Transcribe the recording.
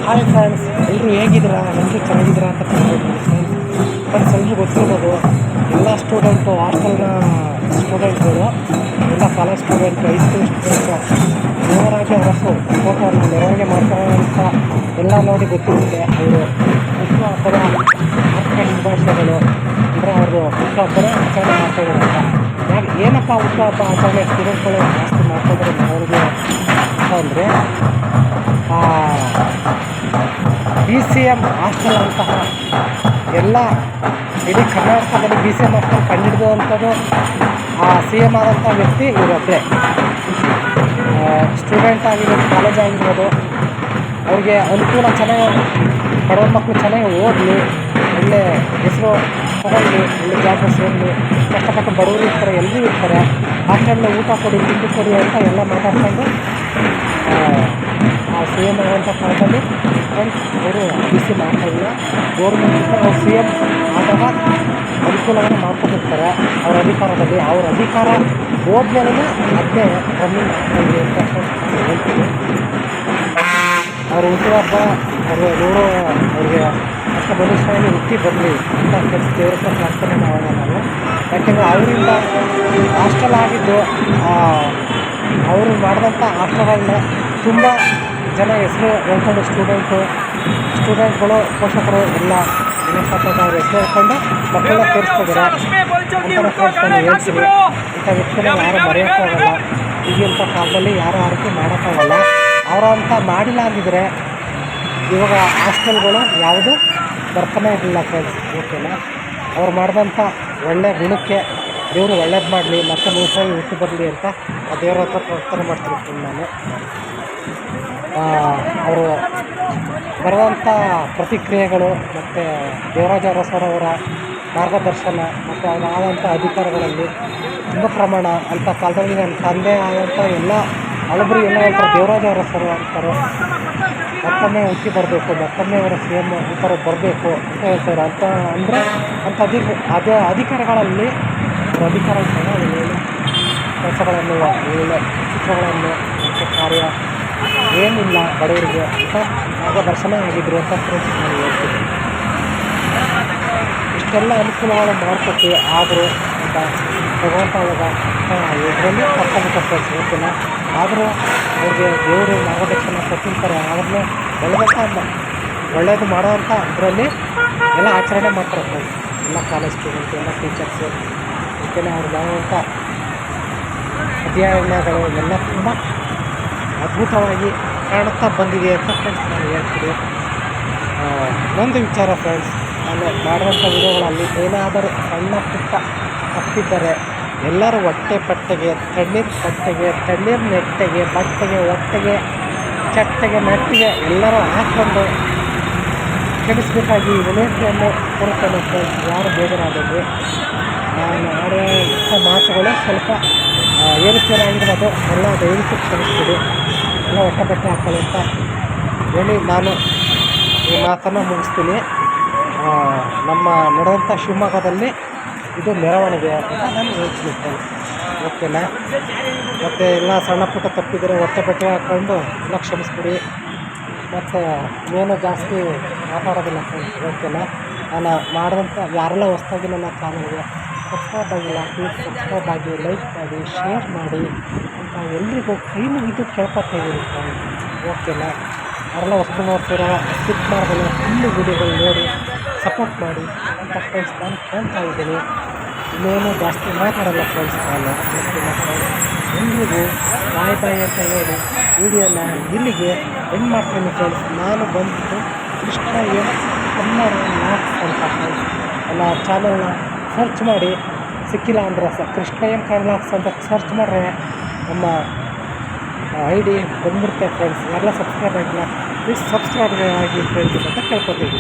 Hi friends, ಎಲ್ಲರೂ ಹೇಗಿದ್ದೀರಾ? ಎಲ್ಲರೂ ಚೆನ್ನಾಗಿದ್ದೀರಾ ಅಂತ ತಿಳ್ಕೊಂಡಿದ್ದೀನಿ ಫ್ರೆಂಡ್ಸ್. ಎಲ್ಲರೂ ಗೊತ್ತಿರ್ಬೋದು, ಎಲ್ಲ ಸ್ಟೂಡೆಂಟು, ಹಾಸ್ಟೆಲ್ನ ಸ್ಟೂಡೆಂಟ್ಗಳು, ಎಲ್ಲ ಕಾಲೇಜ್ ಸ್ಟೂಡೆಂಟು, ಹೈಸ್ಕೂಲ್ ಸ್ಟೂಡೆಂಟು ಜೋರಾಗಿ ಹೊರಸು ಫೋಟೋವನ್ನು ಮೆರವಣಿಗೆ ಮಾಡ್ತಾರೆ ಅಂತ ಎಲ್ಲ ನೋಡಿ ಗೊತ್ತಿರುತ್ತೆ. ಅವರು ಹುಟ್ಟುಹಬ್ಬದ ಶುಭಾಶಯಗಳು ಅಂದರೆ ಅವ್ರದ್ದು ಹುಟ್ಟುಹಬ್ಬದ ಆಚರಣೆ ಮಾಡ್ತಾಯಿದ್ದಾರೆ ಅಂತ. ಏನಪ್ಪ ಹುಟ್ಟುಹಬ್ಬ ಆಚರಣೆ ಸ್ಟೂಡೆಂಟ್ಗಳು ಜಾಸ್ತಿ ಮಾಡ್ತಾಯಿದ್ದಾರೆ ಮೆರವಣಿಗೆ ಅಂದರೆ BCM ಹಾಸ್ಟೆಲ್ ಅಂತಹ ಎಲ್ಲ ಇಡೀ ಕರ್ನಾಟಕದಲ್ಲಿ BCM ಹಾಸ್ಟೆಲ್ ಕಂಡುಹಿಡಿದುವಂಥದ್ದು CM ಆದಂಥ ವ್ಯಕ್ತಿ ಇವರೊಬ್ಬರೇ. ಸ್ಟೂಡೆಂಟ್ ಆಗಿರ್ಬೋದು, ಕಾಲೇಜ್ ಆಗಿರ್ಬೋದು, ಅವ್ರಿಗೆ ಅನುಕೂಲ ಚೆನ್ನಾಗಿ, ಬಡವ್ರ ಮಕ್ಕಳು ಚೆನ್ನಾಗಿ ಓದಲಿ, ಒಳ್ಳೆ ಹೆಸರು ತಗೊಳ್ಳಿ, ಒಳ್ಳೆ ಜಾಬ್ ಸೇರಲಿ. ಕಷ್ಟಪಟ್ಟು ಬಡವರು ಇರ್ತಾರೆ, ಎಲ್ಲರೂ ಇರ್ತಾರೆ. ಹಾಸ್ಟೆಲ್ನ ಊಟ ಕೊಡಿ, ತಿಂಡಿ ಕೊಡಿ ಅಂತ ಎಲ್ಲ ಮಾತಾಡ್ಕೊಂಡು CM ಆಗುವಂಥ ಕಾಲದಲ್ಲಿ ಅವರು BCM ಹಾಸ್ಟೆಲ್ನ ಗೌರ್ಮೆಂಟ್ ಅವ್ರು CM ಆದಾಗ ಅನುಕೂಲವನ್ನು ಮಾಡ್ಕೊಂಡಿರ್ತಾರೆ ಅವ್ರ ಅಧಿಕಾರದಲ್ಲಿ. ಅವ್ರ ಅಧಿಕಾರ ಹೋದ್ಮೇಲೆ ಅದನ್ನೇ ರನ್ನಿಂಗ್ ಆಗ್ತಾಯಿದೆ ಅಂತ ಹೇಳ್ತೀವಿ. ಅವ್ರ ಹುಟ್ಟುಹಬ್ಬ ಅವ್ರಿಗೆ ಅಷ್ಟ ಮನುಷ್ಯನಲ್ಲಿ ಹುಟ್ಟಿ ಬರಲಿ ಅಂತ ಕೆಲಸ ದೇವರ ಪ್ರಾರ್ಥನೆ ಮಾಡೋಣ ನಾವು. ಯಾಕೆಂದರೆ ಅವರಿಂದ ಹಾಸ್ಟೆಲ್ ಆಗಿದ್ದು ಅವರು ಮಾಡಿದಂಥ ಹಾಸ್ಟೆಲ್ಗಳನ್ನ ತುಂಬ ಜನ ಹೆಸರು ಹೇಳ್ಕೊಂಡು ಸ್ಟೂಡೆಂಟ್ಗಳು, ಪೋಷಕರು ಎಲ್ಲ ದಿನಸಾತ್ಮಕ ಅವ್ರ ಹೆಸರು ಹೇಳ್ಕೊಂಡು ಮಕ್ಕಳನ್ನ ಸೇರಿಸ್ತಿದ್ದಾರೆ ಅಂತ ಕೇಳ್ಕೊಂಡು ಹೇಳ್ತೀವಿ. ಇಂಥ ವ್ಯಕ್ತಿನ ಯಾರು ಮರೆಯೋಕ್ಕಾಗಲ್ಲ. ಈಗಿಂಥ ಕಾಲದಲ್ಲಿ ಯಾರು ಆರೈಕೆ ಮಾಡೋಕ್ಕಾಗಲ್ಲ. ಅವರಂತ ಮಾಡಿಲ್ಲ ಅಂದಿದ್ರೆ ಇವಾಗ ಹಾಸ್ಟೆಲ್ಗಳು ಯಾವುದು ಬರ್ತಾನೆ ಇರಲಿಲ್ಲ ಫ್ರೆಂಡ್ಸ್. ಓಕೆನಾ? ಅವ್ರು ಮಾಡಿದಂಥ ಒಳ್ಳೆಯ ಗುಣಕ್ಕೆ ದೇವರು ಒಳ್ಳೇದು ಮಾಡಲಿ, ಮತ್ತೆ ಮನುಷ್ಯರಾಗಿ ಹುಟ್ಟು ಬರಲಿ ಅಂತ ಆ ದೇವರ ಹತ್ರ ಪ್ರಾರ್ಥನೆ ಮಾಡ್ತೀನಿ ನಾನು. ಅವರು ಬರುವಂಥ ಪ್ರತಿಕ್ರಿಯೆಗಳು ಮತ್ತು ದೇವರಾಜ ಅರಸರವರ ಮಾರ್ಗದರ್ಶನ ಮತ್ತು ಅವರಾದಂಥ ಅಧಿಕಾರಗಳಲ್ಲಿ ತುಂಬ ಪ್ರಮಾಣ ಅಂಥ ಕಾಲದಲ್ಲಿ ನನ್ನ ತಂದೆ ಆದಂಥ ಎಲ್ಲ ಹಳಬರು ಎಲ್ಲ ಹೇಳ್ತಾರೆ, ದೇವರಾಜ ಅರಸರು ಅಂತಾರೆ, ಮತ್ತೊಮ್ಮೆ ಹುಟ್ಟಿ ಬರಬೇಕು, ಮತ್ತೊಮ್ಮೆ ಅವರ CM ಈ ಥರ ಬರಬೇಕು ಅಂತ ಹೇಳ್ತಾರೆ. ಅಂತ ಅಂದರೆ ಅಂಥ ಅಧಿಕಾರಗಳಲ್ಲಿ ಅವರ ಅಧಿಕಾರ ಒಳ್ಳೆಯ ಕೆಲಸಗಳನ್ನು, ಒಳ್ಳೆಯ ಚಿತ್ರಗಳನ್ನು ಮತ್ತು ಕಾರ್ಯ ಏನಿಲ್ಲ ಬಡವರಿಗೆ ಅಂತ ಮಾರ್ಗದರ್ಶನ ಆಗಿದ್ರು ಅಂತ ಫ್ರೆಂಡ್ಸ್ ನಾನು ಹೇಳ್ತೀನಿ. ಇಷ್ಟೆಲ್ಲ ಅನುಕೂಲಗಳು ಮಾಡಿಕೊಟ್ಟು ಆದರೂ ಅಂತ ತಗೊಳ್ತಾವಾಗ ಇದರಲ್ಲಿ ಕರ್ಕೊಂಡ್ಬಿಟ್ಟು ಫ್ರೆಂಡ್ಸ್ ಗೊತ್ತಿಲ್ಲ. ಆದರೂ ಅವ್ರಿಗೆ ದೇವರು ಮಾರ್ಗದರ್ಶನ ಕೊಟ್ಟಿರ್ತಾರೆ. ಆದ್ರೂ ಒಳ್ಳೆಯದು ಮಾಡೋವಂಥ ಇದರಲ್ಲಿ ಎಲ್ಲ ಆಚರಣೆ ಮಾಡ್ತಾರೆ ಫ್ರೆಂಡ್ಸ್. ಎಲ್ಲ ಕಾಲೇಜ್ ಸ್ಟೂಡೆಂಟು, ಎಲ್ಲ ಟೀಚರ್ಸು, ಓಕೆನಾ? ಅವ್ರು ಮಾಡುವಂಥ ಅಧ್ಯಯನಗಳು ಎಲ್ಲ ತುಂಬ ಅದ್ಭುತವಾಗಿ ಕಾಣುತ್ತಾ ಬಂದಿದೆ ಅಂತ ಫ್ರೆಂಡ್ಸ್ ನಾನು ಹೇಳ್ತೀನಿ. ಇನ್ನೊಂದು ವಿಚಾರ ಫ್ರೆಂಡ್ಸ್, ನಾನು ಮಾಡುವಂಥ ವಿಡಿಯೋಗಳಲ್ಲಿ ಏನಾದರೂ ಸಣ್ಣ ಪುಟ್ಟ ತಪ್ಪಿದ್ದರೆ ಎಲ್ಲರೂ ಹೊಟ್ಟೆ ಪಟ್ಟೆಗೆ, ತಣ್ಣೀರು ಪಟ್ಟೆಗೆ, ತಣ್ಣೀರು ನೆಟ್ಟೆಗೆ, ಬಟ್ಟೆಗೆ, ಹೊಟ್ಟೆಗೆ, ಚಟ್ಟೆಗೆ, ನಟ್ಟಿಗೆ ಎಲ್ಲರೂ ಹಾಕ್ಕೊಂಡು ಕ್ಷಮಿಸಬೇಕಾಗಿ ವಿನಂತಿಯನ್ನು ಕೊಡುತ್ತೇನೆ ಫ್ರೆಂಡ್ಸ್. ಯಾರು ಬೇಜಾರಾಗಬೇಕು. ನಾನು ಆಡುವಂಥ ಮಾತುಗಳು ಸ್ವಲ್ಪ ಏರುಪೇರಾಗಿರ್ಬೋದು, ಎಲ್ಲ ದಯವಿಟ್ಟು ಕ್ಷಮಿಸ್ಬಿಡಿ. ಎಲ್ಲ ಹೊಟ್ಟೆ ಬಟ್ಟೆ ಹಾಕ್ಕೊಳ್ಳಿ ಅಂತ ಹೇಳಿ ನಾನು ಈ ಮಾತನ್ನು ಮುಗಿಸ್ತೀನಿ. ನಮ್ಮ ನಡೆದಂಥ ಶಿವಮೊಗ್ಗದಲ್ಲಿ ಇದು ಮೆರವಣಿಗೆ ಅಂತ ನಾನು ಹೇಳ್ತೀನಿ ಫ್ರೆಂಡ್ಸ್. ಓಕೆನಾ? ಮತ್ತು ಎಲ್ಲ ಸಣ್ಣ ಪುಟ್ಟ ತಪ್ಪಿದರೆ ಹೊಟ್ಟೆ ಬಟ್ಟೆ ಹಾಕ್ಕೊಂಡು ಎಲ್ಲ ಕ್ಷಮಿಸ್ಬಿಡಿ. ಮತ್ತು ಏನು ಜಾಸ್ತಿ ಮಾತಾಡೋದಿಲ್ಲ ಫ್ರೆಂಡ್ಸ್. ಓಕೆನಾ? ನಾನು ಮಾಡಿದಂಥ ಯಾರೆಲ್ಲ ಹೊಸದಾಗಿ ನನ್ನ ಚಾನಲ್ಗೆ ಸಬ್ಸ್ಕ್ರೈಬ್ ಆಗಿಲ್ಲ, ಪ್ಲೀಸ್ ಸಬ್ಸ್ಕ್ರೈಬ್ ಆಗಿ, ಲೈಕ್ ಮಾಡಿ, ಶೇರ್ ಮಾಡಿ ಅಂತ ಎಲ್ರಿಗೂ ಕೈ ಮುಗಿದು ಕೇಳ್ಕೊತಾಯಿದ್ದೀನಿ ಫ್ರೆಂಡ್ಸ್. ಓಕೆನಾ? ಯಾರೆಲ್ಲ ಹೊಸ್ತು ನೋಡ್ತೀರೋ ಸ್ಕಿಪ್ ಮಾಡ್ಬೋದು, ಫುಲ್ಲು ವೀಡಿಯೋಗಳು ನೋಡಿ ಸಪೋರ್ಟ್ ಮಾಡಿ ಅಂತ ಫ್ರೆಂಡ್ಸ್ ನಾನು ಕೇಳ್ತಾ ಇದ್ದೀನಿ. ಇನ್ನೇನು ಜಾಸ್ತಿ ಮಾತಾಡೋಲ್ಲ ಫ್ರೆಂಡ್ಸ್. ನಾನು ಎಲ್ರಿಗೂ ಬಾಯ್ ಅಂತ ಹೇಳಿ ವಿಡಿಯೋನ ಇಲ್ಲಿಗೆ ಎಂಡ್ ಮಾಡ್ತೀನಿ ಫ್ರೆಂಡ್ಸ್. ನಾನು ಬಂದು ಕೃಷ್ಣ ಎಂ ಕನ್ನಡ ಲಾಕ್ಸ್ ಅಂತ ಫ್ರೆಂಡ್ಸ್ ನನ್ನ ಚಾನಲ್ನ ಸರ್ಚ್ ಮಾಡಿ, ಸಿಕ್ಕಿಲ್ಲ ಅಂದರೆ ಕೃಷ್ಣ ಎಂ ಕನ್ನಡ ಲಾಕ್ಸ್ ಅಂತ ಸರ್ಚ್ ಮಾಡಿದ್ರೆ ನಮ್ಮ ID ಬಂದ್ಬಿಡುತ್ತೆ ಫ್ರೆಂಡ್ಸ್. ಎಲ್ಲ ಸಬ್ಸ್ಕ್ರೈಬ್ ಆಗಿಲ್ಲ, ಪ್ಲೀಸ್ ಸಬ್ಸ್ಕ್ರೈಬ್ ಆಗಿ ಫ್ರೆಂಡ್ಸ್ ಅಂತ ಕೇಳ್ಕೊತೀವಿ.